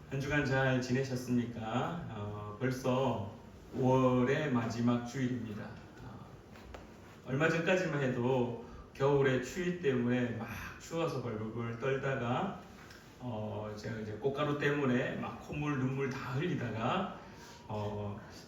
한 주간 잘 지내셨습니까? 벌써 5월의 마지막 주일입니다. 얼마 전까지만 해도 겨울의 추위 때문에 막 추워서 벌벌 떨다가 제가 이제 꽃가루 때문에 막 콧물 눈물 다 흘리다가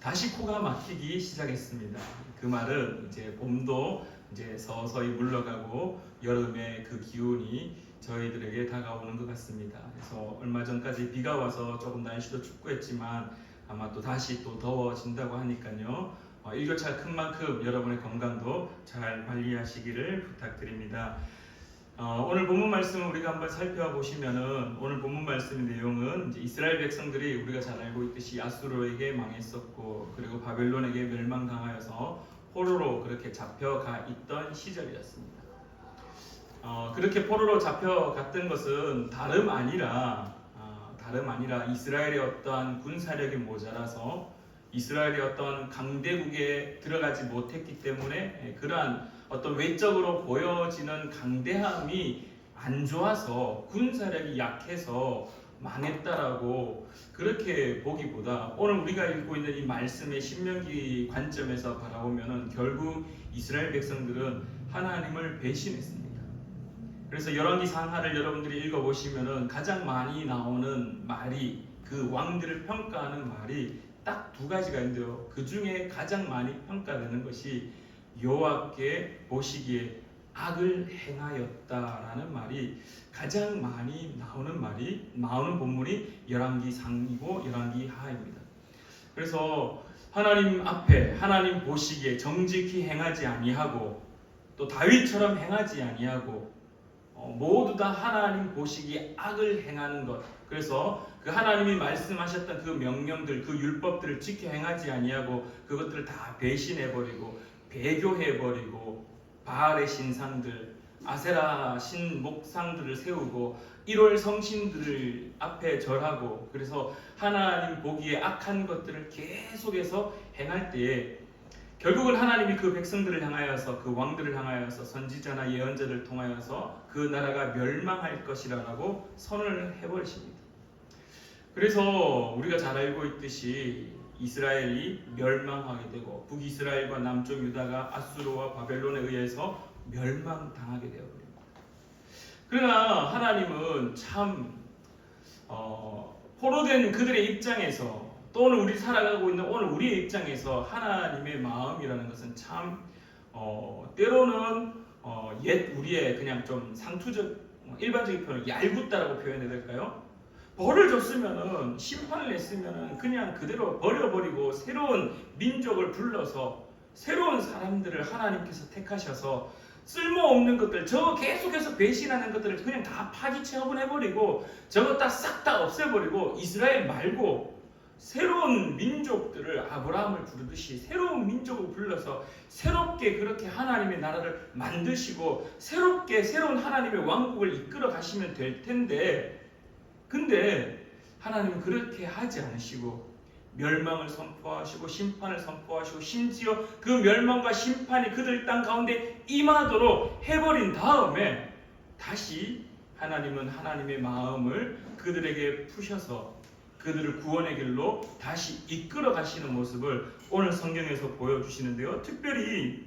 다시 코가 막히기 시작했습니다. 그 말은 이제 봄도 이제 서서히 물러가고 여름의 그 기운이 저희들에게 다가오는 것 같습니다. 그래서 얼마 전까지 비가 와서 조금 날씨도 춥고 했지만 아마 또 다시 또 더워진다고 하니까요. 일교차가 큰 만큼 여러분의 건강도 잘 관리하시기를 부탁드립니다. 오늘 본문 말씀을 우리가 한번 살펴보시면은 오늘 본문 말씀의 내용은 이제 이스라엘 백성들이 우리가 잘 알고 있듯이 아수르에게 망했었고 그리고 바벨론에게 멸망당하여서 포로로 그렇게 잡혀가 있던 시절이었습니다. 그렇게 포로로 잡혀갔던 것은 다름 아니라 이스라엘의 어떠한 군사력이 모자라서 이스라엘의 어떤 강대국에 들어가지 못했기 때문에 그러한 어떤 외적으로 보여지는 강대함이 안 좋아서 군사력이 약해서 망했다라고 그렇게 보기보다 오늘 우리가 읽고 있는 이 말씀의 신명기 관점에서 바라보면은 결국 이스라엘 백성들은 하나님을 배신했습니다. 그래서 열왕기 상하를 여러분들이 읽어보시면은 가장 많이 나오는 말이 그 왕들을 평가하는 말이 딱 두 가지가 있는데요. 그 중에 가장 많이 평가되는 것이 여호와께 보시기에 악을 행하였다라는 말이 가장 많이 나오는 본문이 열왕기 상이고 열왕기 하입니다. 그래서 하나님 앞에 하나님 보시기에 정직히 행하지 아니하고 또 다윗처럼 행하지 아니하고 모두 다 하나님 보시기에 악을 행하는 것. 그래서 그 하나님이 말씀하셨던 그 명령들, 그 율법들을 지켜 행하지 아니하고 그것들을 다 배신해버리고 배교해버리고 바알의 신상들, 아세라 신목상들을 세우고 1월 성신들을 앞에 절하고 그래서 하나님 보기에 악한 것들을 계속해서 행할 때에 결국은 하나님이 그 백성들을 향하여서 그 왕들을 향하여서 선지자나 예언자를 통하여서 그 나라가 멸망할 것이라고 선언을 해버리십니다. 그래서 우리가 잘 알고 있듯이 이스라엘이 멸망하게 되고 북이스라엘과 남쪽 유다가 아수르와 바벨론에 의해서 멸망당하게 되어버립니다. 그러나 하나님은 참 포로된 그들의 입장에서 또는 우리 살아가고 있는 오늘 우리의 입장에서 하나님의 마음이라는 것은 참 때로는 옛 우리의 그냥 좀 상투적 일반적인 표현을 얄궂다라고 표현해야 될까요? 벌을 줬으면은 심판을 냈으면은 그냥 그대로 버려버리고 새로운 민족을 불러서 새로운 사람들을 하나님께서 택하셔서 쓸모없는 것들 저거 계속해서 배신하는 것들을 그냥 다 파기처분해버리고 저거 싹 다 없애버리고 이스라엘 말고 새로운 민족들을 아브라함을 부르듯이 새로운 민족을 불러서 새롭게 그렇게 하나님의 나라를 만드시고 새롭게 새로운 하나님의 왕국을 이끌어 가시면 될 텐데 근데 하나님은 그렇게 하지 않으시고 멸망을 선포하시고 심판을 선포하시고 심지어 그 멸망과 심판이 그들 땅 가운데 임하도록 해버린 다음에 다시 하나님은 하나님의 마음을 그들에게 푸셔서 그들을 구원의 길로 다시 이끌어 가시는 모습을 오늘 성경에서 보여주시는데요. 특별히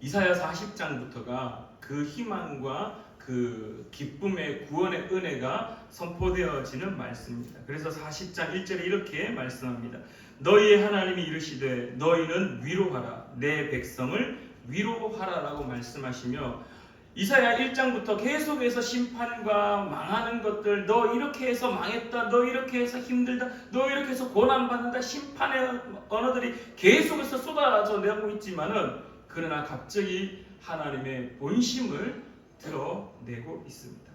이사야 40장부터가 그 희망과 그 기쁨의 구원의 은혜가 선포되어지는 말씀입니다. 그래서 40장 1절에 이렇게 말씀합니다. 너희의 하나님이 이르시되 너희는 위로하라 내 백성을 위로하라라고 말씀하시며 이사야 1장부터 계속해서 심판과 망하는 것들 너 이렇게 해서 망했다 너 이렇게 해서 힘들다 너 이렇게 해서 고난받는다 심판의 언어들이 계속해서 쏟아져 내고 있지만은 그러나 갑자기 하나님의 본심을 드러내고 있습니다.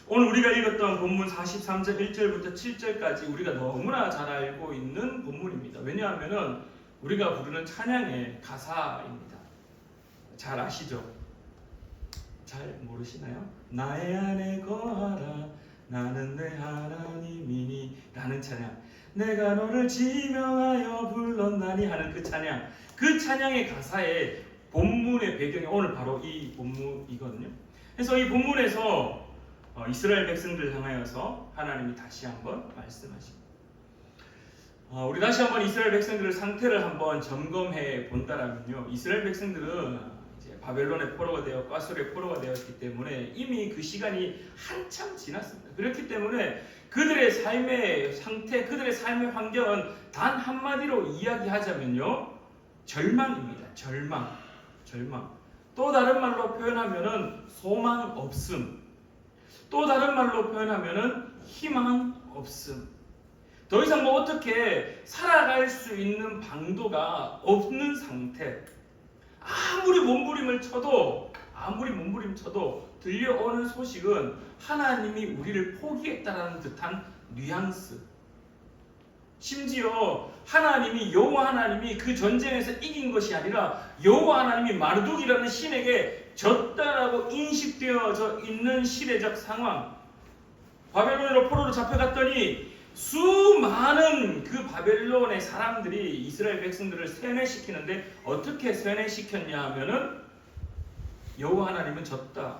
오늘 우리가 읽었던 본문 43절 1절부터 7절까지 우리가 너무나 잘 알고 있는 본문입니다. 왜냐하면 우리가 부르는 찬양의 가사입니다. 잘 아시죠? 잘 모르시나요? 나의 안에 거하라 나는 내 하나님이니 라는 찬양 내가 너를 지명하여 불렀나니 하는 그 찬양 그 찬양의 가사에 본문의 배경이 오늘 바로 이 본문이거든요. 그래서 이 본문에서 이스라엘 백성들을 향하여서 하나님이 다시 한번 말씀하십니다. 우리 다시 한번 이스라엘 백성들의 상태를 한번 점검해 본다라면요, 이스라엘 백성들은 이제 바벨론의 포로가 되어 아수르의 포로가 되었기 때문에 이미 그 시간이 한참 지났습니다. 그렇기 때문에 그들의 삶의 상태, 그들의 삶의 환경은 단 한마디로 이야기하자면요, 절망입니다. 절망. 또 다른 말로 표현하면은 소망 없음. 또 다른 말로 표현하면은 희망 없음. 더 이상 뭐 어떻게 살아갈 수 있는 방도가 없는 상태. 아무리 몸부림을 쳐도 들려오는 소식은 하나님이 우리를 포기했다라는 듯한 뉘앙스. 심지어 하나님이, 여호와 하나님이 그 전쟁에서 이긴 것이 아니라 여호와 하나님이 마르둑이라는 신에게 졌다라고 인식되어져 있는 시대적 상황. 바벨론으로 포로로 잡혀갔더니 수많은 그 바벨론의 사람들이 이스라엘 백성들을 세뇌시키는데 어떻게 세뇌시켰냐 하면은 여호와 하나님은 졌다.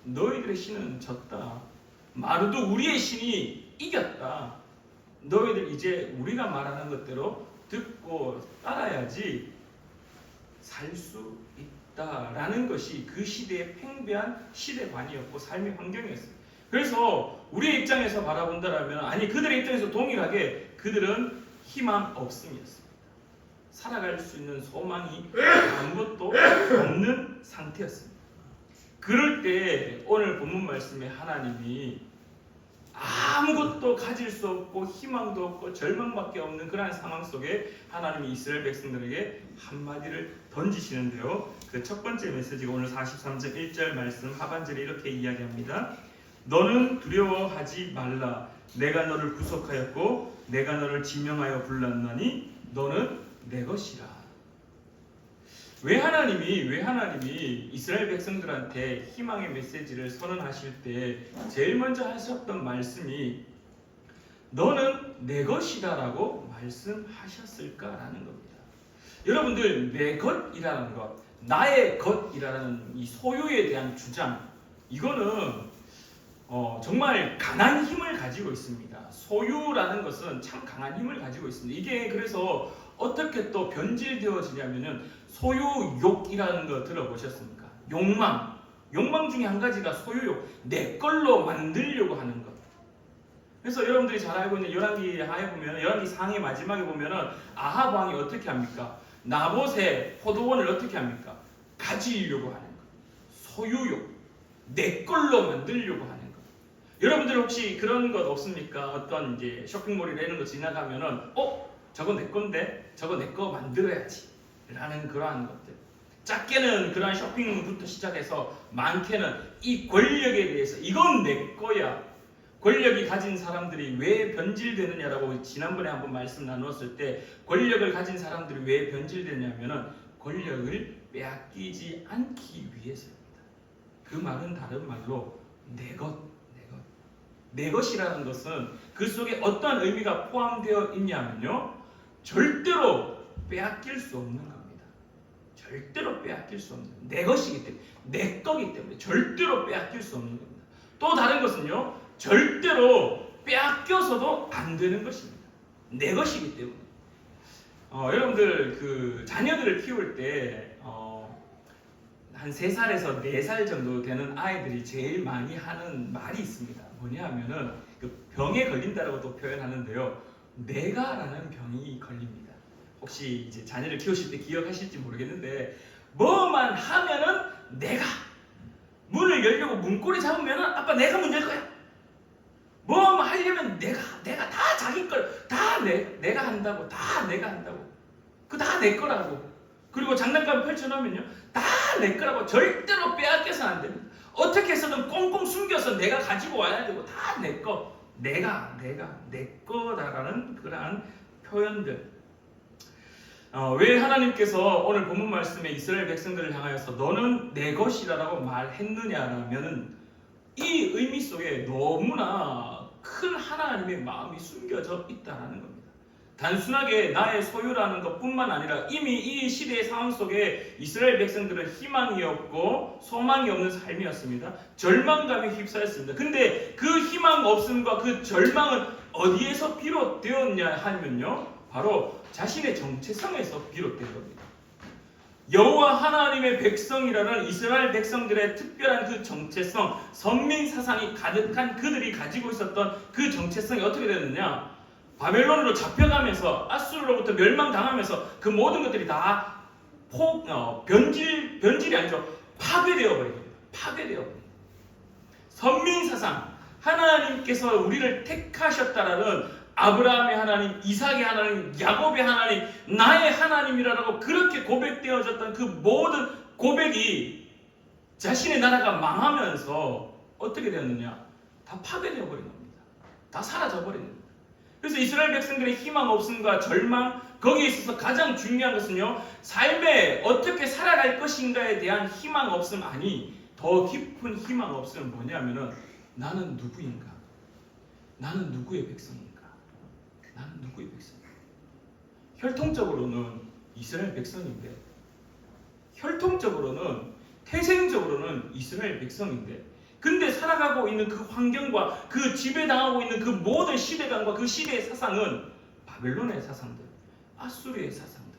너희들의 신은 졌다. 마르둑 우리의 신이 이겼다. 너희들 이제 우리가 말하는 것대로 듣고 따라야지 살 수 있다라는 것이 그 시대의 팽배한 시대관이었고 삶의 환경이었습니다. 그래서 우리의 입장에서 바라본다라면, 아니 그들의 입장에서 동일하게 그들은 희망 없음이었습니다. 살아갈 수 있는 소망이 아무것도 없는 상태였습니다. 그럴 때 오늘 본문 말씀에 하나님이 아무것도 가질 수 없고 희망도 없고 절망밖에 없는 그러한 상황 속에 하나님이 이스라엘 백성들에게 한마디를 던지시는데요, 그 첫 번째 메시지가 오늘 43절 1절 말씀 하반절에 이렇게 이야기합니다. 너는 두려워하지 말라. 내가 너를 구속하였고 내가 너를 지명하여 불렀나니 너는 내 것이라. 왜 하나님이 이스라엘 백성들한테 희망의 메시지를 선언하실 때 제일 먼저 하셨던 말씀이 너는 내 것이다라고 말씀하셨을까라는 겁니다. 여러분들, 내 것이라는 것, 나의 것이라는 이 소유에 대한 주장, 이거는 정말 강한 힘을 가지고 있습니다. 소유라는 것은 참 강한 힘을 가지고 있습니다. 이게 그래서 어떻게 또 변질되어지냐면은 소유욕이라는 거 들어보셨습니까? 욕망 중에 한 가지가 소유욕, 내 걸로 만들려고 하는 것. 그래서 여러분들이 잘 알고 있는 열왕기 하에 보면, 열왕기 상의 마지막에 보면은 아합 왕이 어떻게 합니까? 나봇의 포도원을 어떻게 합니까? 가지려고 하는 것. 소유욕, 내 걸로 만들려고 하는 것. 여러분들 혹시 그런 것 없습니까? 어떤 이제 쇼핑몰이나 이런 거 지나가면은 저거 내 건데 저거 내 거 만들어야지 라는 그러한 것들. 작게는 그러한 쇼핑부터 시작해서 많게는 이 권력에 대해서 이건 내 거야. 권력이 가진 사람들이 왜 변질되느냐라고 지난번에 한번 말씀 나누었을 때, 권력을 가진 사람들이 왜 변질되냐면은 권력을 빼앗기지 않기 위해서입니다. 그 말은 다른 말로 내 것이라는 것은 그 속에 어떤 의미가 포함되어 있냐면요, 절대로 빼앗길 수 없는 겁니다. 절대로 빼앗길 수 없는, 내 것이기 때문에, 내 거기 때문에 절대로 빼앗길 수 없는 겁니다. 또 다른 것은요, 절대로 빼앗겨서도 안 되는 것입니다. 내 것이기 때문에. 여러분들 그 자녀들을 키울 때 한 3살에서 4살 정도 되는 아이들이 제일 많이 하는 말이 있습니다. 뭐냐 하면은 그 병에 걸린다라고 또 표현하는데요, 내가라는 병이 걸립니다. 혹시 이제 자녀를 키우실 때 기억하실지 모르겠는데, 뭐만 하면은 내가, 문을 열려고 문고리 잡으면은 아빠 내가 문 열 거야. 뭐만 하려면 내가 다 자기 걸 다 내가 한다고, 다 내가 한다고. 그 다 내 거라고. 그리고 장난감 펼쳐놓으면요, 다 내 거라고. 절대로 빼앗겨서는 안 됩니다. 어떻게 해서든 꽁꽁 숨겨서 내가 가지고 와야 되고, 다 내 거. 내가 내 거다라는 그러한 표현들. 왜 하나님께서 오늘 본문 말씀에 이스라엘 백성들을 향하여서 너는 내 것이라고 말했느냐라면은 이 의미 속에 너무나 큰 하나님의 마음이 숨겨져 있다는 겁니다. 단순하게 나의 소유라는 것뿐만 아니라 이미 이 시대의 상황 속에 이스라엘 백성들은 희망이 없고 소망이 없는 삶이었습니다. 절망감에 휩싸였습니다. 근데 그 희망 없음과 그 절망은 어디에서 비롯되었냐 하면요, 바로 자신의 정체성에서 비롯된 겁니다. 여호와 하나님의 백성이라는 이스라엘 백성들의 특별한 그 정체성, 선민 사상이 가득한 그들이 가지고 있었던 그 정체성이 어떻게 되느냐, 바벨론으로 잡혀가면서 아수르로부터 멸망당하면서 그 모든 것들이 다 변질이 아니죠, 파괴되어 버립니다. 파괴되어 버립니다. 선민 사상, 하나님께서 우리를 택하셨다라는 아브라함의 하나님, 이삭의 하나님, 야곱의 하나님, 나의 하나님이라고 그렇게 고백되어졌던 그 모든 고백이 자신의 나라가 망하면서 어떻게 되었느냐, 다 파괴되어 버린 겁니다. 다 사라져 버린 겁니다. 그래서 이스라엘 백성들의 희망 없음과 절망, 거기에 있어서 가장 중요한 것은요, 삶에 어떻게 살아갈 것인가에 대한 희망 없음, 아니 더 깊은 희망 없음은 뭐냐면은, 나는 누구인가? 나는 누구의 백성인가? 나는 누구의 백성인가? 혈통적으로는 이스라엘 백성인데, 혈통적으로는, 태생적으로는 이스라엘 백성인데, 근데 살아가고 있는 그 환경과 그 지배당하고 있는 그 모든 시대관과 그 시대의 사상은 바벨론의 사상들, 아수르의 사상들.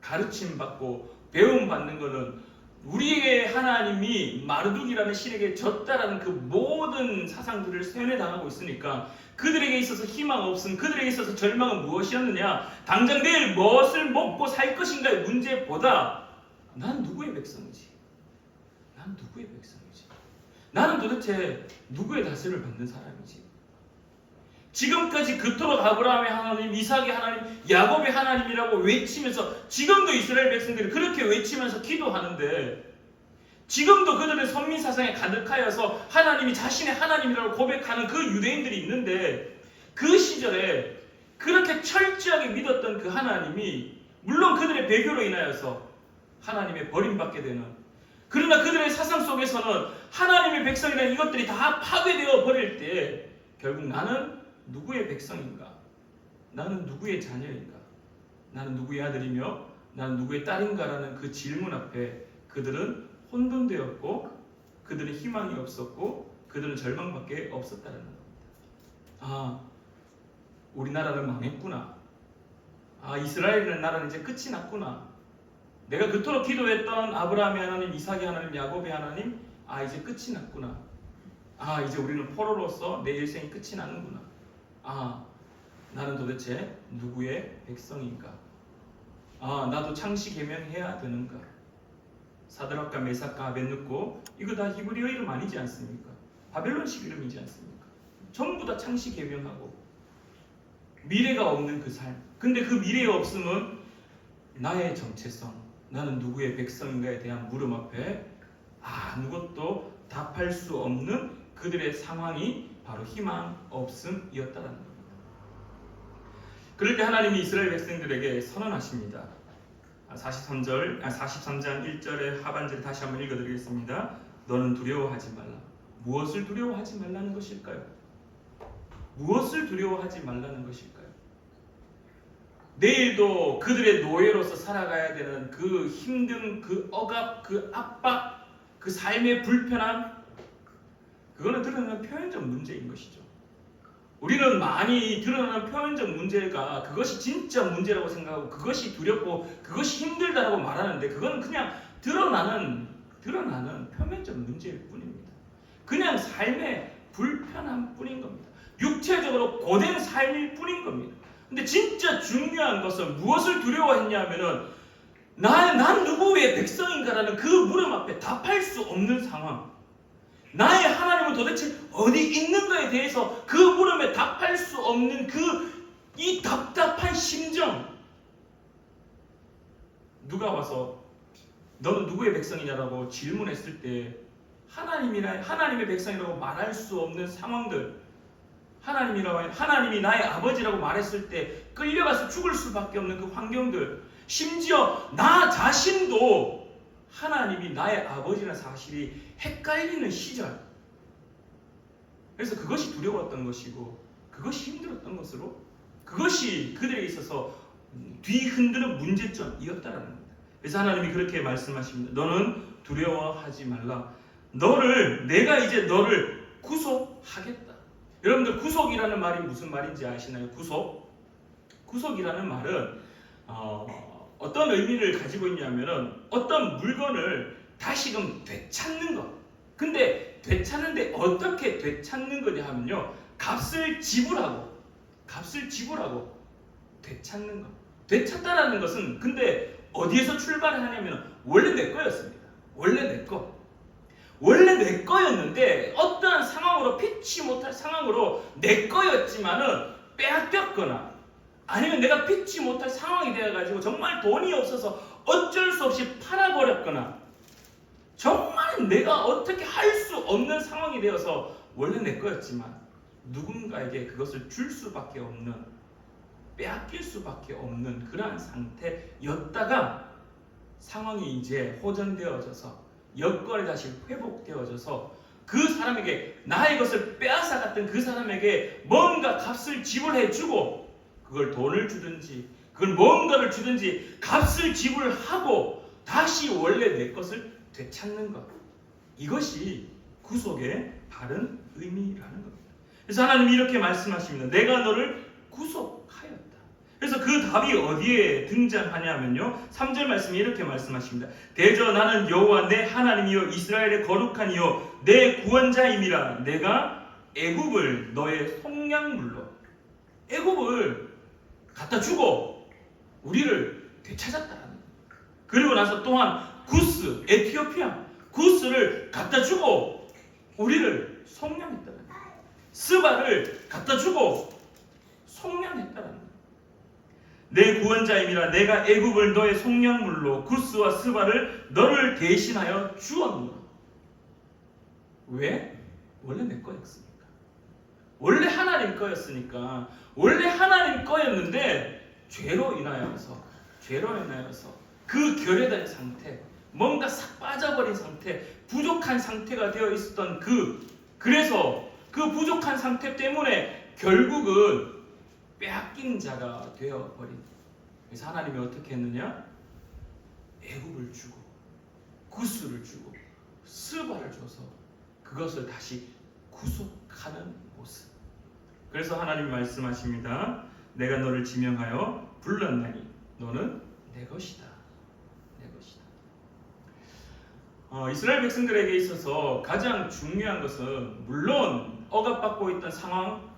가르침받고 배움받는 것은 우리의 하나님이 마르둑이라는 신에게 졌다라는 그 모든 사상들을 세뇌당하고 있으니까 그들에게 있어서 희망 없음, 그들에게 있어서 절망은 무엇이었느냐, 당장 내일 무엇을 먹고 살 것인가의 문제보다 난 누구의 백성이지? 난 누구의 백성이지? 나는 도대체 누구의 다스림을 받는 사람이지? 지금까지 그토록 아브라함의 하나님, 이삭의 하나님, 야곱의 하나님이라고 외치면서, 지금도 이스라엘 백성들이 그렇게 외치면서 기도하는데, 지금도 그들의 선민 사상에 가득하여서 하나님이 자신의 하나님이라고 고백하는 그 유대인들이 있는데, 그 시절에 그렇게 철저하게 믿었던 그 하나님이 물론 그들의 배교로 인하여서 하나님의 버림받게 되는, 그러나 그들의 사상 속에서는 하나님의 백성이라는 이것들이 다 파괴되어 버릴 때 결국 나는 누구의 백성인가? 나는 누구의 자녀인가? 나는 누구의 아들이며 나는 누구의 딸인가라는 그 질문 앞에 그들은 혼돈되었고, 그들은 희망이 없었고, 그들은 절망밖에 없었다는 겁니다. 아, 우리나라는 망했구나. 아, 이스라엘이라는 나라는 이제 끝이 났구나. 내가 그토록 기도했던 아브라함의 하나님, 이삭의 하나님, 야곱의 하나님, 아, 이제 끝이 났구나. 아, 이제 우리는 포로로서 내 일생이 끝이 나는구나. 아, 나는 도대체 누구의 백성인가? 아, 나도 창시 계명해야 되는가? 사드락과 메삭과 아벳느고, 이거 다 히브리어 이름 아니지 않습니까? 바벨론식 이름이지 않습니까? 전부 다 창시 계명하고 미래가 없는 그 삶. 근데 그 미래가 없음은 나의 정체성, 나는 누구의 백성인가에 대한 물음 앞에 아무것도 답할 수 없는 그들의 상황이 바로 희망 없음이었다는 겁니다. 그럴 때 하나님이 이스라엘 백성들에게 선언하십니다. 43장 1절의 하반절을 다시 한번 읽어드리겠습니다. 너는 두려워하지 말라. 무엇을 두려워하지 말라는 것일까요? 무엇을 두려워하지 말라는 것일까요? 내일도 그들의 노예로서 살아가야 되는 그 힘든 그 억압, 그 압박, 그 삶의 불편함, 그거는 드러나는 표현적 문제인 것이죠. 우리는 많이 드러나는 표현적 문제가 그것이 진짜 문제라고 생각하고 그것이 두렵고 그것이 힘들다라고 말하는데, 그건 그냥 드러나는 표면적 문제일 뿐입니다. 그냥 삶의 불편함 뿐인 겁니다. 육체적으로 고된 삶일 뿐인 겁니다. 근데 진짜 중요한 것은 무엇을 두려워했냐면은 난 누구의 백성인가라는 그 물음 앞에 답할 수 없는 상황, 나의 하나님은 도대체 어디 있는가에 대해서 그 물음에 답할 수 없는 이 답답한 심정. 누가 와서 너는 누구의 백성이냐라고 질문했을 때 하나님의 백성이라고 말할 수 없는 상황들, 하나님이 나의 아버지라고 말했을 때 끌려가서 죽을 수밖에 없는 그 환경들, 심지어 나 자신도 하나님이 나의 아버지라는 사실이 헷갈리는 시절, 그래서 그것이 두려웠던 것이고 그것이 힘들었던 것으로 그것이 그들에게 있어서 뒤흔드는 문제점이었다라는 겁니다. 그래서 하나님이 그렇게 말씀하십니다. 너는 두려워하지 말라. 내가 이제 너를 구속하겠다. 여러분들 구속이라는 말이 무슨 말인지 아시나요? 구속이라는 말은 어떤 의미를 가지고 있냐면은 어떤 물건을 다시금 되찾는 것. 근데 되찾는데 어떻게 되찾는 거냐 하면요, 값을 지불하고 되찾는 것. 되찾다라는 것은 근데 어디에서 출발하냐면 원래 내 거였습니다. 원래 내 거였는데 어떠한 상황으로 피치 못할 상황으로 내 거였지만은 빼앗겼거나 아니면 내가 피치 못할 상황이 되어가지고 정말 돈이 없어서 어쩔 수 없이 팔아버렸거나 정말 내가 어떻게 할 수 없는 상황이 되어서 원래 내 거였지만 누군가에게 그것을 줄 수밖에 없는, 빼앗길 수밖에 없는 그러한 상태였다가 상황이 이제 호전되어져서 여건이 다시 회복되어져서 그 사람에게, 나의 것을 빼앗아갔던 그 사람에게 뭔가 값을 지불해주고, 그걸 돈을 주든지 그걸 뭔가를 주든지 값을 지불하고 다시 원래 내 것을 되찾는 것. 이것이 구속의 다른 의미라는 겁니다. 그래서 하나님이 이렇게 말씀하십니다. 내가 너를 구속하였다. 그래서 그 답이 어디에 등장하냐면요, 3절 말씀이 이렇게 말씀하십니다. 대저 나는 여호와 내 하나님이요 이스라엘의 거룩한 이요 내 구원자임이라. 내가 애굽을 너의 속량물로, 애굽을 갖다 주고 우리를 되찾았다는 거예요. 그리고 나서 또한 구스, 에티오피아 구스를 갖다 주고 우리를 속량했다는 거예요. 스바를 갖다 주고 속량했다는 거예요. 내 구원자임이라. 내가 애굽을 너의 속량물로 구스와 스바를 너를 대신하여 주었노라. 왜? 원래 내 거였으니까. 원래 하나님 거였으니까. 원래 하나님 거였는데 죄로 인하여서 그 결여된 상태, 뭔가 싹 빠져버린 상태, 부족한 상태가 되어 있었던 그래서 그 부족한 상태 때문에 결국은 빼앗긴 자가 되어버린. 그래서 하나님이 어떻게 했느냐? 애굽을 주고 구스를 주고 스바를 줘서 그것을 다시 구속하는 모습. 그래서 하나님이 말씀하십니다. 내가 너를 지명하여 불렀나니 너는 내 것이다. 내 것이다. 이스라엘 백성들에게 있어서 가장 중요한 것은 물론 억압받고 있던 상황,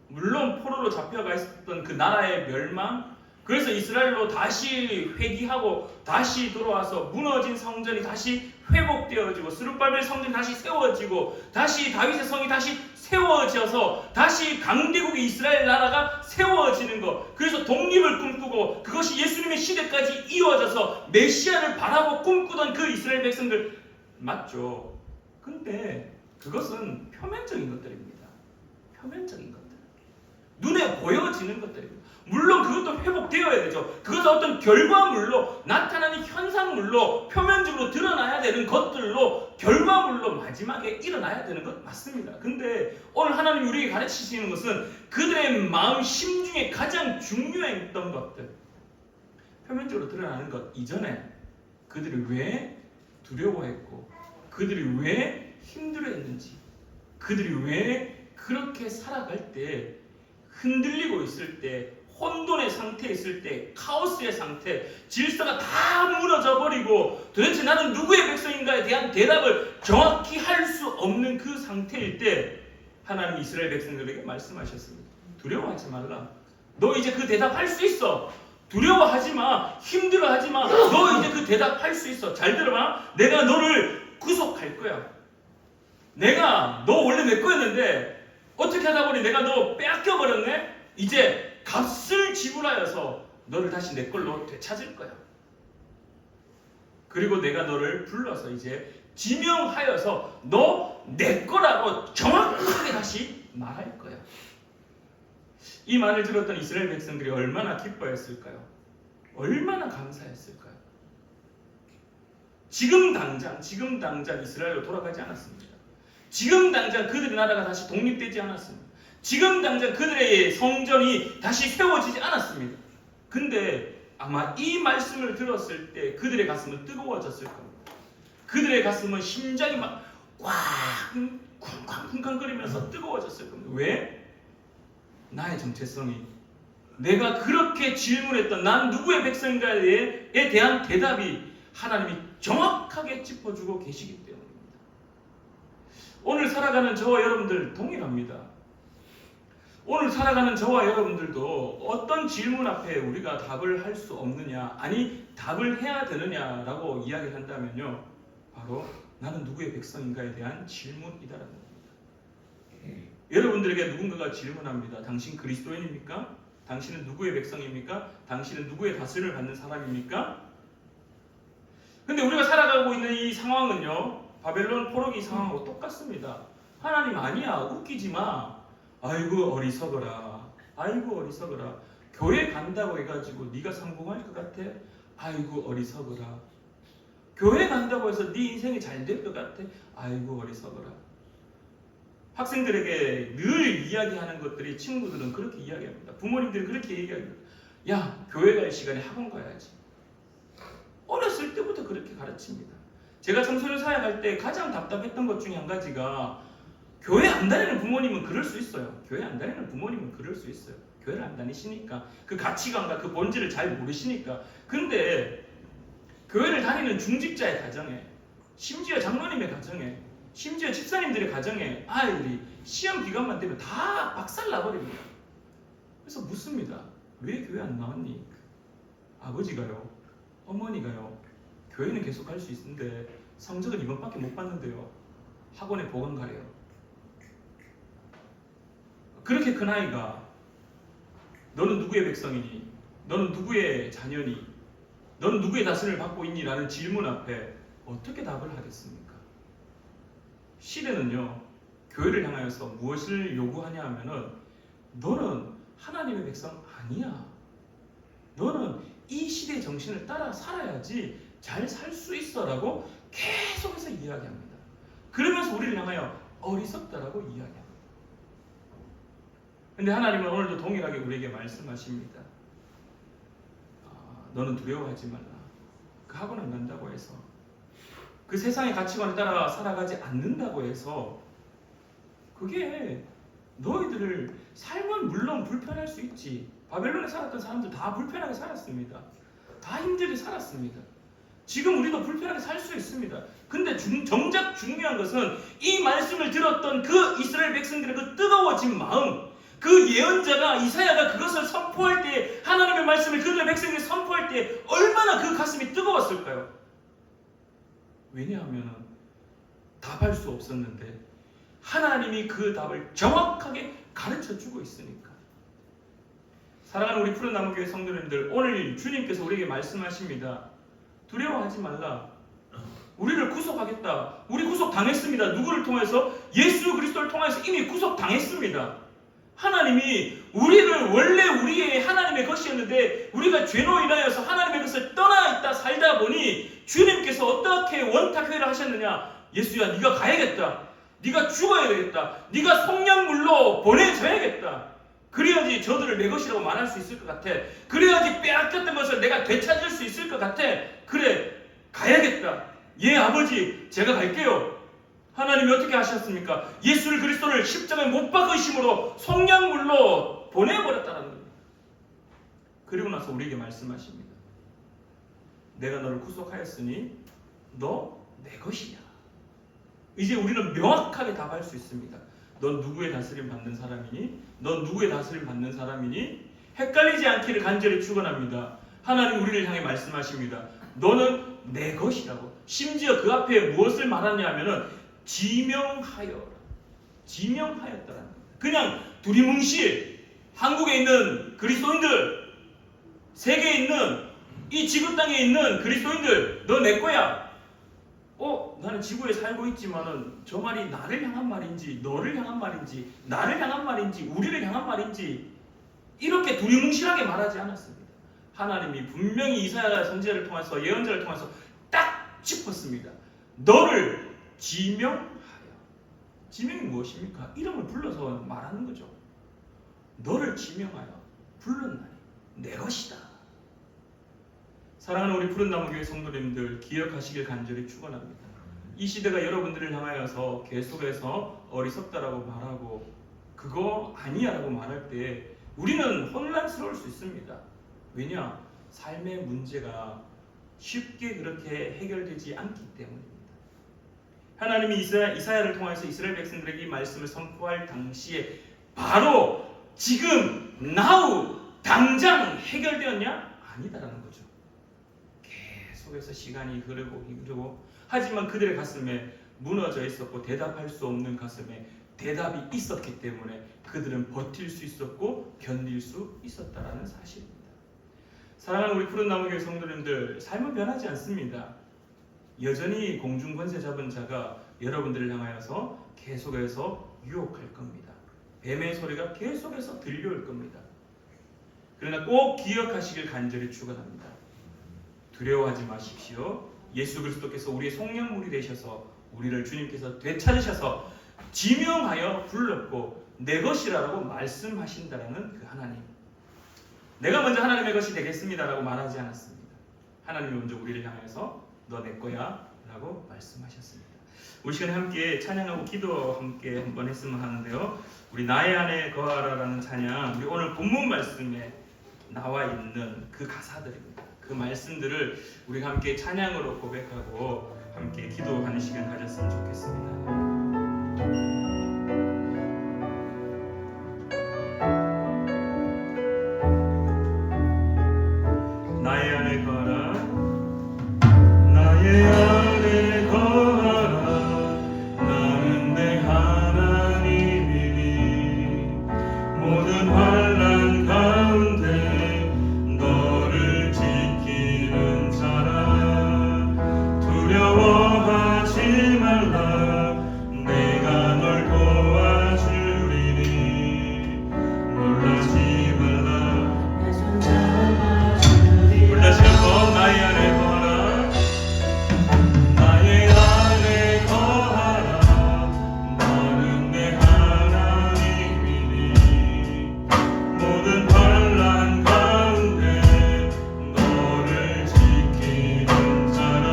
물론 포로로 잡혀가 있었던 그 나라의 멸망, 그래서 이스라엘로 다시 회귀하고 다시 돌아와서 무너진 성전이 다시 회복되어지고 스룹바벨 성전이 다시 세워지고 다시 다윗의 성이 다시 세워져서 다시 강대국의 이스라엘 나라가 세워지는 것, 그래서 독립을 꿈꾸고 그것이 예수님의 시대까지 이어져서 메시아를 바라고 꿈꾸던 그 이스라엘 백성들 맞죠? 근데 그것은 표면적인 것들입니다. 표면적인 것들, 눈에 보여지는 것들입니다. 물론 그것도 회복되어야 되죠. 그것은 어떤 결과물로, 나타나는 현상물로, 표면적으로 드러나야 되는 것들로, 결과물로 마지막에 일어나야 되는 것 맞습니다. 근데 오늘 하나님이 우리에게 가르치시는 것은 그들의 마음 심중에 가장 중요했던 것들, 표면적으로 드러나는 것 이전에 그들이 왜 두려워했고, 그들이 왜 힘들어했는지, 그들이 왜 그렇게 살아갈 때, 흔들리고 있을 때, 혼돈의 상태에 있을 때, 카오스의 상태, 질서가 다 무너져 버리고 도대체 나는 누구의 백성인가에 대한 대답을 정확히 할 수 없는 그 상태일 때 하나님이 이스라엘 백성들에게 말씀하셨습니다. 두려워하지 말라. 너 이제 그 대답할 수 있어. 두려워하지 마. 힘들어하지 마. 너 이제 그 대답할 수 있어. 잘 들어봐. 내가 너를 구속할 거야. 내가 너 원래 내 거였는데 어떻게 하다 보니 내가 너 빼앗겨 버렸네. 이제 값을 지불하여서 너를 다시 내 걸로 되찾을 거야. 그리고 내가 너를 불러서 이제 지명하여서 너 내 거라고 정확하게 다시 말할 거야. 이 말을 들었던 이스라엘 백성들이 얼마나 기뻐했을까요? 얼마나 감사했을까요? 지금 당장 이스라엘로 돌아가지 않았습니다. 지금 당장 그들의 나라가 다시 독립되지 않았습니다. 지금 당장 그들의 성전이 다시 세워지지 않았습니다. 근데 아마 이 말씀을 들었을 때 그들의 가슴은 뜨거워졌을 겁니다. 그들의 가슴은 심장이 막 쿵쾅쿵쾅거리면서 뜨거워졌을 겁니다. 왜? 나의 정체성이, 내가 그렇게 질문했던 난 누구의 백성인가에 대한 대답이 하나님이 정확하게 짚어주고 계시기 때문입니다. 오늘 살아가는 저와 여러분들 동일합니다. 오늘 살아가는 저와 여러분들도 어떤 질문 앞에 우리가 답을 할 수 없느냐, 아니 답을 해야 되느냐라고 이야기를 한다면요, 바로 나는 누구의 백성인가에 대한 질문이다라는 겁니다. 여러분들에게 누군가가 질문합니다. 당신 그리스도인입니까? 당신은 누구의 백성입니까? 당신은 누구의 다스림을 받는 사람입니까? 근데 우리가 살아가고 있는 이 상황은요, 바벨론 포로기 상황하고 똑같습니다. 하나님 아니야, 웃기지 마. 아이고 어리석어라. 아이고 어리석어라. 교회 간다고 해가지고 네가 성공할 것 같아? 아이고 어리석어라. 교회 간다고 해서 네 인생이 잘 될 것 같아? 아이고 어리석어라. 학생들에게 늘 이야기하는 것들이, 친구들은 그렇게 이야기합니다. 부모님들이 그렇게 얘기합니다. 야, 교회 갈 시간에 학원 가야지. 어렸을 때부터 그렇게 가르칩니다. 제가 청소년 사역할 때 가장 답답했던 것 중에 한 가지가, 교회 안 다니는 부모님은 그럴 수 있어요. 교회 안 다니는 부모님은 그럴 수 있어요. 교회를 안 다니시니까, 그 가치관과 그 본질을 잘 모르시니까. 근데 교회를 다니는 중직자의 가정에, 심지어 장로님의 가정에, 심지어 집사님들의 가정에 아이들이 시험 기간만 되면 다 박살 나버립니다. 그래서 묻습니다. 왜 교회 안 나왔니? 아버지가요, 어머니가요, 교회는 계속 갈 수 있는데 성적은 이번밖에 못 봤는데요, 학원에 보강 가래요. 그렇게 큰 아이가 너는 누구의 백성이니? 너는 누구의 자녀니? 너는 누구의 다스림을 받고 있니? 라는 질문 앞에 어떻게 답을 하겠습니까? 시대는요, 교회를 향하여서 무엇을 요구하냐 하면은, 너는 하나님의 백성 아니야. 너는 이 시대의 정신을 따라 살아야지 잘 살 수 있어 라고 계속해서 이야기합니다. 그러면서 우리를 향하여 어리석다라고 이야기합니다. 근데 하나님은 오늘도 동일하게 우리에게 말씀하십니다. 너는 두려워하지 말라. 그 학원 안 간다고 해서, 그 세상의 가치관에 따라 살아가지 않는다고 해서 그게 너희들을, 삶은 물론 불편할 수 있지. 바벨론에 살았던 사람들 다 불편하게 살았습니다. 다 힘들게 살았습니다. 지금 우리도 불편하게 살 수 있습니다. 근데 정작 중요한 것은 이 말씀을 들었던 그 이스라엘 백성들의 그 뜨거워진 마음, 그 예언자가, 이사야가 그것을 선포할 때, 하나님의 말씀을 그들의 백성에게 선포할 때 얼마나 그 가슴이 뜨거웠을까요? 왜냐하면 답할 수 없었는데 하나님이 그 답을 정확하게 가르쳐주고 있으니까. 사랑하는 우리 푸른나무교회 성도님들, 오늘 주님께서 우리에게 말씀하십니다. 두려워하지 말라. 우리를 구속하겠다. 우리 구속당했습니다. 누구를 통해서? 예수 그리스도를 통해서 이미 구속당했습니다. 하나님이 우리를, 원래 우리의 하나님의 것이었는데 우리가 죄로 인하여서 하나님의 것을 떠나 있다 살다 보니 주님께서 어떻게 원탁회를 하셨느냐? 예수야, 네가 가야겠다. 네가 죽어야 되겠다. 네가 속량물로 보내줘야겠다. 그래야지 저들을 내 것이라고 말할 수 있을 것 같아. 그래야지 빼앗겼던 것을 내가 되찾을 수 있을 것 같아. 그래, 가야겠다. 예, 아버지, 제가 갈게요. 하나님이 어떻게 하셨습니까? 예수를 그리스도를 십자가에 못 박으심으로 속량물로 보내버렸다는 겁니다. 그리고 나서 우리에게 말씀하십니다. 내가 너를 구속하였으니 너 내 것이야. 이제 우리는 명확하게 답할 수 있습니다. 넌 누구의 다스림 받는 사람이니? 넌 누구의 다스림 받는 사람이니? 헷갈리지 않기를 간절히 축원합니다. 하나님 우리를 향해 말씀하십니다. 너는 내 것이라고. 심지어 그 앞에 무엇을 말하냐 하면은 지명하였다라는 겁니다. 그냥 두리뭉실 한국에 있는 그리스도인들, 세계에 있는 이 지구 땅에 있는 그리스도인들, 너 내 거야. 나는 지구에 살고 있지만은 저 말이 나를 향한 말인지, 너를 향한 말인지, 나를 향한 말인지, 우리를 향한 말인지 이렇게 두리뭉실하게 말하지 않았습니다. 하나님이 분명히 이사야 선지자를 통해서, 예언자를 통해서 딱 짚었습니다. 너를 지명하여. 지명이 무엇입니까? 이름을 불러서 말하는 거죠. 너를 지명하여 불렀나니 내 것이다. 사랑하는 우리 푸른나무교회 성도님들, 기억하시길 간절히 축원합니다. 이 시대가 여러분들을 향하여서 계속해서 어리석다라고 말하고 그거 아니야라고 말할 때 우리는 혼란스러울 수 있습니다. 왜냐? 삶의 문제가 쉽게 그렇게 해결되지 않기 때문입니다. 하나님이 이사야를 통해서 이스라엘 백성들에게 이 말씀을 선포할 당시에 바로 지금 now 당장 해결되었냐? 아니다라는 거죠. 계속해서 시간이 흐르고 하지만 그들의 가슴에 무너져 있었고 대답할 수 없는 가슴에 대답이 있었기 때문에 그들은 버틸 수 있었고 견딜 수 있었다라는 사실입니다. 사랑하는 우리 푸른나무교회 성도님들, 삶은 변하지 않습니다. 여전히 공중 권세 잡은 자가 여러분들을 향하여서 계속해서 유혹할 겁니다. 뱀의 소리가 계속해서 들려올 겁니다. 그러나 꼭 기억하시길 간절히 축원합니다. 두려워하지 마십시오. 예수 그리스도께서 우리의 속량물이 되셔서 우리를 주님께서 되찾으셔서 지명하여 불렀고 내 것이라고 말씀하신다라는 그 하나님. 내가 먼저 하나님의 것이 되겠습니다라고 말하지 않았습니다. 하나님이 먼저 우리를 향해서 너 내 거야 라고 말씀하셨습니다. 우리 시간에 함께 찬양하고 기도 함께 한번 했으면 하는데요. 우리 나의 안에 거하라라는 찬양, 우리 오늘 본문 말씀에 나와 있는 그 가사들입니다. 그 말씀들을 우리가 함께 찬양으로 고백하고 함께 기도하는 시간 가졌으면 좋겠습니다. 나의 안에 거하라, 나의 안에 거하라, 나는 내 하나님이니 모든 환난 가운데 너를 지키는 자라. 두려워하지 말라, 내가 널 도와주리니 놀라지 말라. 우리 다시 한번 나의 안에 거하라, 나의 안에 거하라, 너는 내 하나님이니 모든 환난 가운데 너를 지키는 자라.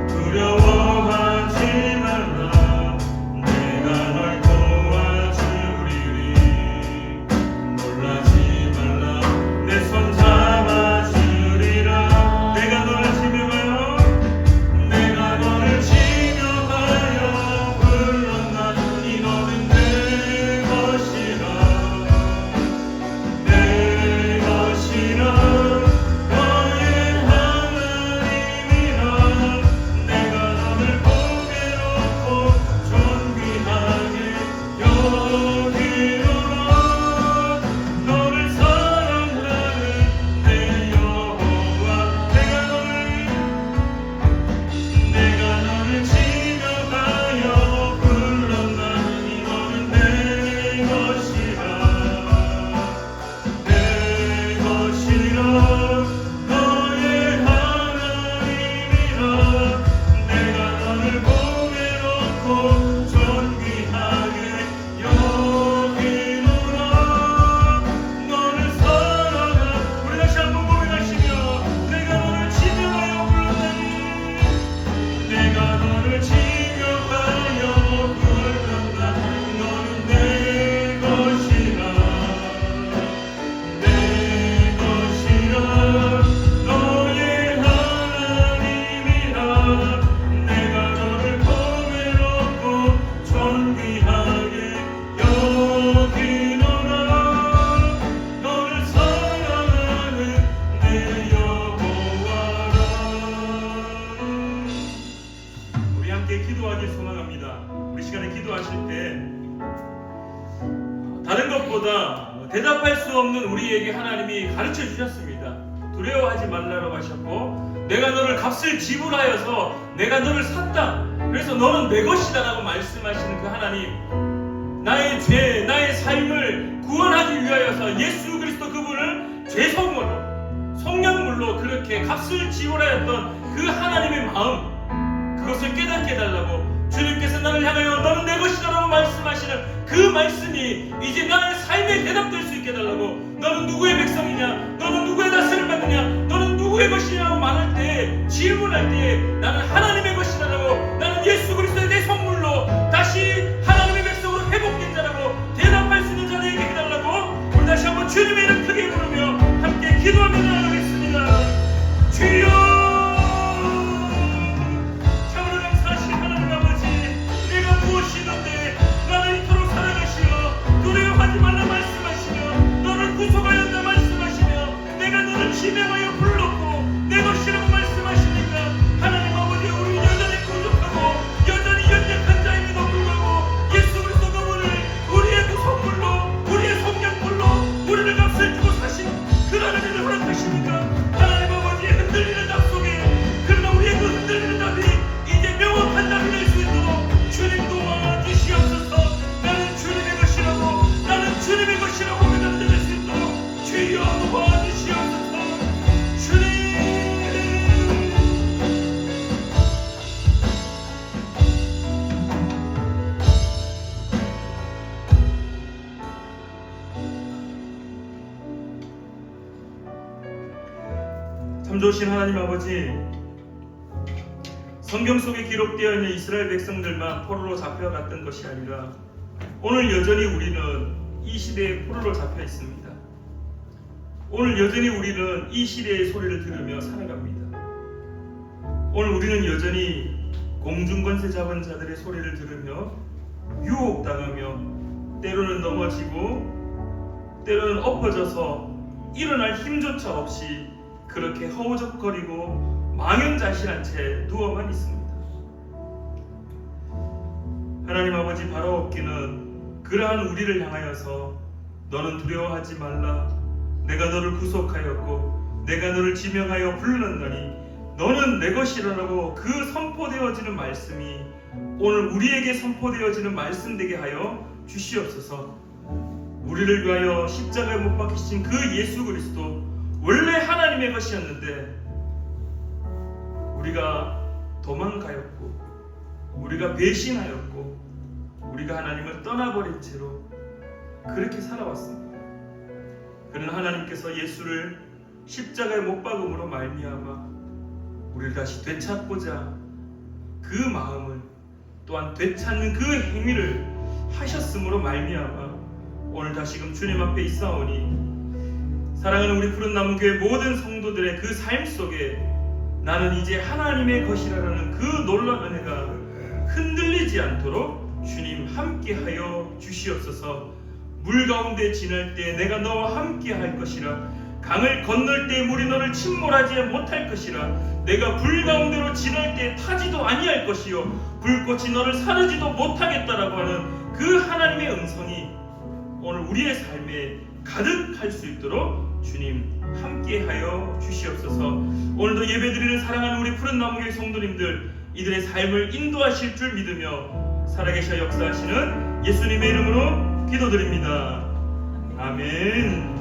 두려워하지 말라, 내가 널 도와주리니 놀라지 말라. 내 손 잡아주리라. 내가 너를 지명하여, 내가 너를 지명하여 불렀나니 너는 내 것이라, 내 것이라. 너의 하나님이라. 내가 너를 보배롭고 존귀하게 여기노라. 너를 사랑하는 내 여호와. 내가 너를 지명하여 불렀나니 너는 내 것이라, 내 것이라. 너의 하나님이라. 내가 너를 보배롭고 존귀하게 여기노라. 너를 사랑하. 우리 다시 한번 고백하시며 내가 너를 지명하여 불렀나니, 내가 너를 지명하여 불렀나니 너는 내 것이라, 내 것이라. 너의 하나님이라. 내가 너를 보배롭고 존귀하게 여기노라. 너를 사랑하는 내 여호와라. 우리 함께 기도하길 소망합니다. 우리 시간에 기도하실 때 다른 것보다 대답할 수 없는 우리에게 하나님이 가르쳐 주셨습니다. 두려워하지 말라고 하셨고, 내가 너를 값을 지불하여서 내가 너를 샀다. 그래서 너는 내 것이다라고 말씀하시는 그 하나님, 나의 죄, 나의 삶을 구원하기 위하여서 예수 그리스도 그분을 죄성으로, 속량물로 그렇게 값을 지불하였던 그 하나님의 마음, 그것을 깨닫게 해달라고 주님께서 나를 향하여 너는 내 것이다라고 말씀하시는 그 말씀이 이제 나의 삶에 대답될 수 있게 해달라고. 너는 누구의 백성이냐, 너는 누구의 다스림을 받느냐, 너는 누구의 것이냐고 말할 때, 질문할 때 나는 하나님의 것이다라고, 나는 예수 그리스도의 내 선물로 다시 하나님의 백성으로 회복된 자라고 대답할 수 있는 자에게 해달라고. 우리 다시 한번 주님의 이름 크게 부르며 함께 기도하며 나아가겠습니다. 주여, 구속하였다 말씀하시며 내가 너를 지명하여 불렀고 내 것이라고 말씀하시니까 하나님 아버지, 우리 여전히 부족하고 여전히 연약한 자임에도 불구하고 예수 그리스도 그분을 우리의 그 선물로, 우리의 성령불로 우리를 값을 주고 사신 그 하나님을 허락하시니까 하나님 아버지의 흔들리는 답 속에, 그러나 우리의 그 흔들리는 답이 이제 명확한 답이 될 수 있도록 주님 도와주시옵소서. 나는 주님의 것이라고, 나는 주님의 것이라고 믿는 주여 도와주시옵소서. 주님, 참 좋으신 하나님 아버지, 성경 속에 기록되어 있는 이스라엘 백성들만 포로로 잡혀갔던 것이 아니라 오늘 여전히 우리는 이 시대에 포로로 잡혀 있습니다. 오늘 여전히 우리는 이 시대의 소리를 들으며 살아갑니다. 오늘 우리는 여전히 공중권세 잡은 자들의 소리를 들으며 유혹당하며 때로는 넘어지고 때로는 엎어져서 일어날 힘조차 없이 그렇게 허우적거리고 망연자실한 채 누워만 있습니다. 하나님 아버지, 바로 없기는 그러한 우리를 향하여서 너는 두려워하지 말라, 내가 너를 구속하였고 내가 너를 지명하여 불렀노니 너는 내 것이라고 그 선포되어지는 말씀이 오늘 우리에게 선포되어지는 말씀 되게 하여 주시옵소서. 우리를 위하여 십자가에 못 박히신 그 예수 그리스도 원래 하나님의 것이었는데 우리가 도망가였고 우리가 배신하였고 우리가 하나님을 떠나버린 채로 그렇게 살아왔습니다. 그러나 하나님께서 예수를 십자가에 못 박음으로 말미암아 우리를 다시 되찾고자 그 마음을, 또한 되찾는 그 행위를 하셨으므로 말미암아 오늘 다시금 주님 앞에 있사오니 사랑하는 우리 푸른나무 교회 모든 성도들의 그 삶 속에 나는 이제 하나님의 것이라는 그 놀라운 은혜가 흔들리지 않도록 주님 함께하여 주시옵소서. 물 가운데 지날 때 내가 너와 함께 할 것이라, 강을 건널 때 물이 너를 침몰하지 못할 것이라, 내가 불 가운데로 지날 때 타지도 아니할 것이요 불꽃이 너를 사르지도 못하겠다라고 하는 그 하나님의 음성이 오늘 우리의 삶에 가득할 수 있도록 주님 함께하여 주시옵소서. 오늘도 예배드리는 사랑하는 우리 푸른나무교회 성도님들, 이들의 삶을 인도하실 줄 믿으며 살아계셔 역사하시는 예수님의 이름으로 기도드립니다. 아멘.